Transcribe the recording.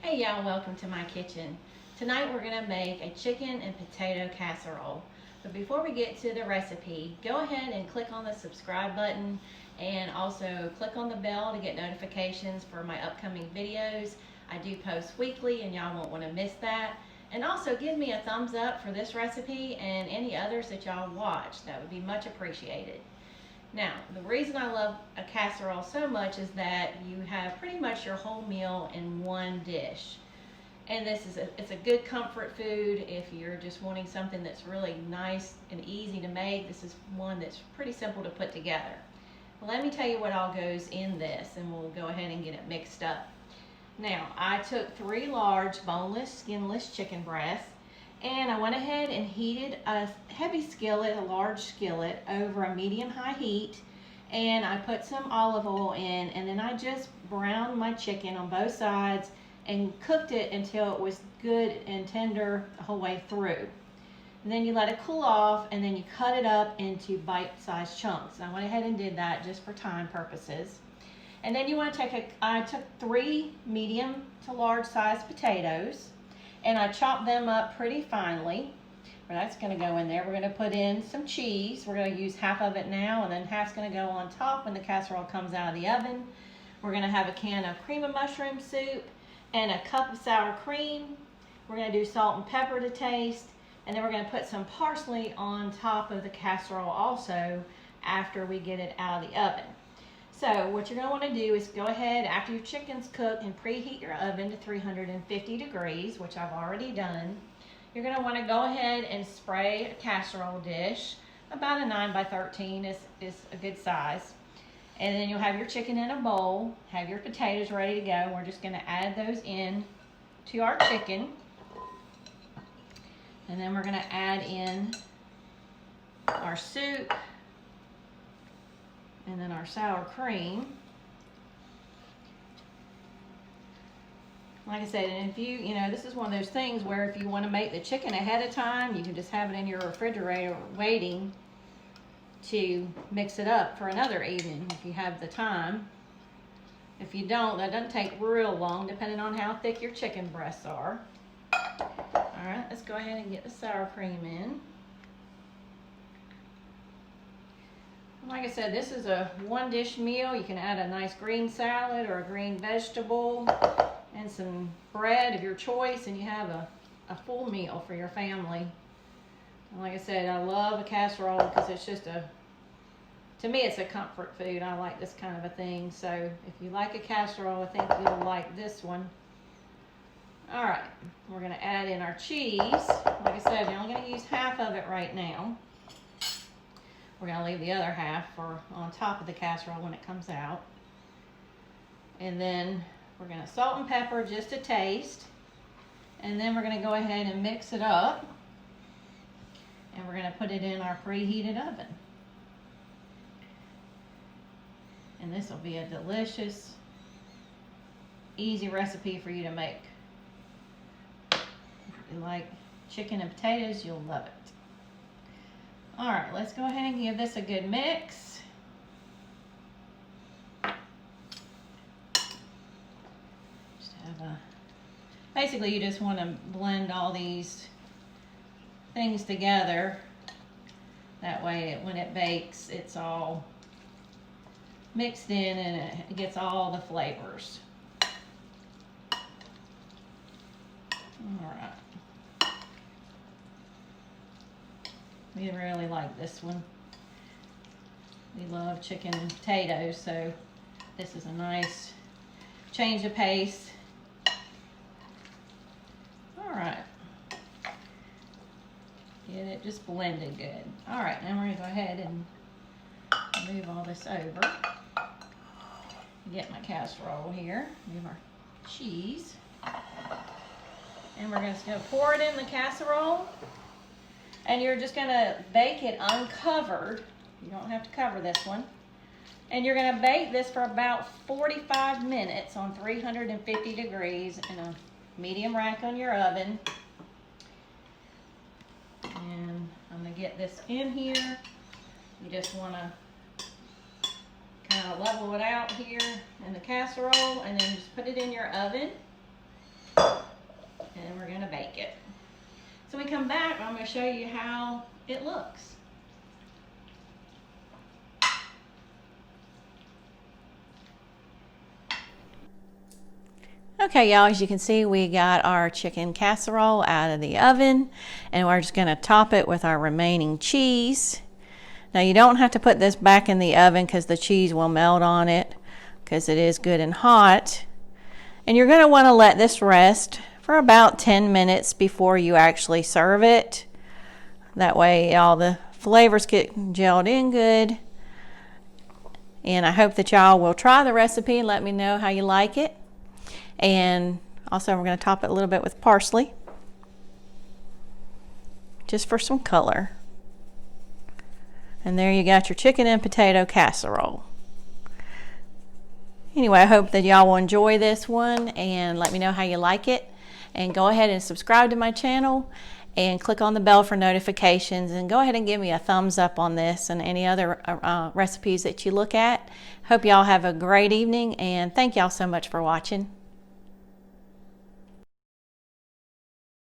Hey y'all, welcome to my kitchen. Tonight we're going to make a chicken and potato casserole. But before we get to the recipe, go ahead and click on the subscribe button and also click on the bell to get notifications for my upcoming videos. I do post weekly and y'all won't want to miss that. And also give me a thumbs up for this recipe and any others that y'all watch. That would be much appreciated. Now, the reason I love a casserole so much is that you have pretty much your whole meal in one dish. And it's a good comfort food if you're just wanting something that's really nice and easy to make. This is one that's pretty simple to put together. Let me tell you what all goes in this and we'll go ahead and get it mixed up. Now, I took 3 large boneless, skinless chicken breasts and I went ahead and heated a heavy skillet, a large skillet, over a medium-high heat, and I put some olive oil in, and then I just browned my chicken on both sides and cooked it until it was good and tender the whole way through. And then you let it cool off, and then you cut it up into bite-sized chunks. And I went ahead and did that just for time purposes. And then you want to I took 3 medium to large sized potatoes, and I chopped them up pretty finely. That's going to go in there. We're going to put in some cheese. We're going to use half of it now, and then half's going to go on top when the casserole comes out of the oven. We're going to have a can of cream of mushroom soup and a cup of sour cream. We're going to do salt and pepper to taste, and then we're going to put some parsley on top of the casserole also after we get it out of the oven. So what you're going to want to do is go ahead after your chicken's cooked and preheat your oven to 350 degrees, which I've already done. You're going to want to go ahead and spray a casserole dish. About a 9 by 13 is a good size. And then you'll have your chicken in a bowl, have your potatoes ready to go. We're just going to add those in to our chicken. And then we're going to add in our soup. And then our sour cream. Like I said, and if you know, this is one of those things where if you want to make the chicken ahead of time, you can just have it in your refrigerator waiting to mix it up for another evening if you have the time. If you don't, that doesn't take real long depending on how thick your chicken breasts are. All right, let's go ahead and get the sour cream in. Like I said, this is a 1-dish meal. You can add a nice green salad or a green vegetable and some bread of your choice, and you have a full meal for your family. And like I said, I love a casserole because it's just to me, it's a comfort food. I like this kind of a thing. So if you like a casserole, I think you'll like this one. All right, we're going to add in our cheese. Like I said, we're only going to use half of it right now. We're going to leave the other half for on top of the casserole when it comes out. And then we're going to salt and pepper just to taste. And then we're going to go ahead and mix it up. And we're going to put it in our preheated oven. And this will be a delicious, easy recipe for you to make. If you like chicken and potatoes, you'll love it. All right, let's go ahead and give this a good mix. Basically you just want to blend all these things together. That way when it bakes, it's all mixed in and it gets all the flavors. All right. We really like this one. We love chicken and potatoes, so this is a nice change of pace. All right. Get it just blended good. All right, now we're gonna go ahead and move all this over. Get my casserole here. Move our cheese. And we're just gonna pour it in the casserole. And you're just gonna bake it uncovered. You don't have to cover this one. And you're gonna bake this for about 45 minutes on 350 degrees in a medium rack on your oven. And I'm gonna get this in here. You just wanna kind of level it out here in the casserole and then just put it in your oven. and we're gonna bake it. So we come back, I'm gonna show you how it looks. Okay, y'all, as you can see, we got our chicken casserole out of the oven, and we're just gonna top it with our remaining cheese. Now you don't have to put this back in the oven because the cheese will melt on it because it is good and hot. And you're gonna wanna let this rest for about 10 minutes before you actually serve it. That way all the flavors get gelled in good. And I hope that y'all will try the recipe and let me know how you like it. And also we're going to top it a little bit with parsley, just for some color. And there you got your chicken and potato casserole. Anyway, I hope that y'all will enjoy this one and let me know how you like it. And go ahead and subscribe to my channel and click on the bell for notifications, and go ahead and give me a thumbs up on this and any other recipes that you look at. Hope y'all have a great evening, and thank y'all so much for watching.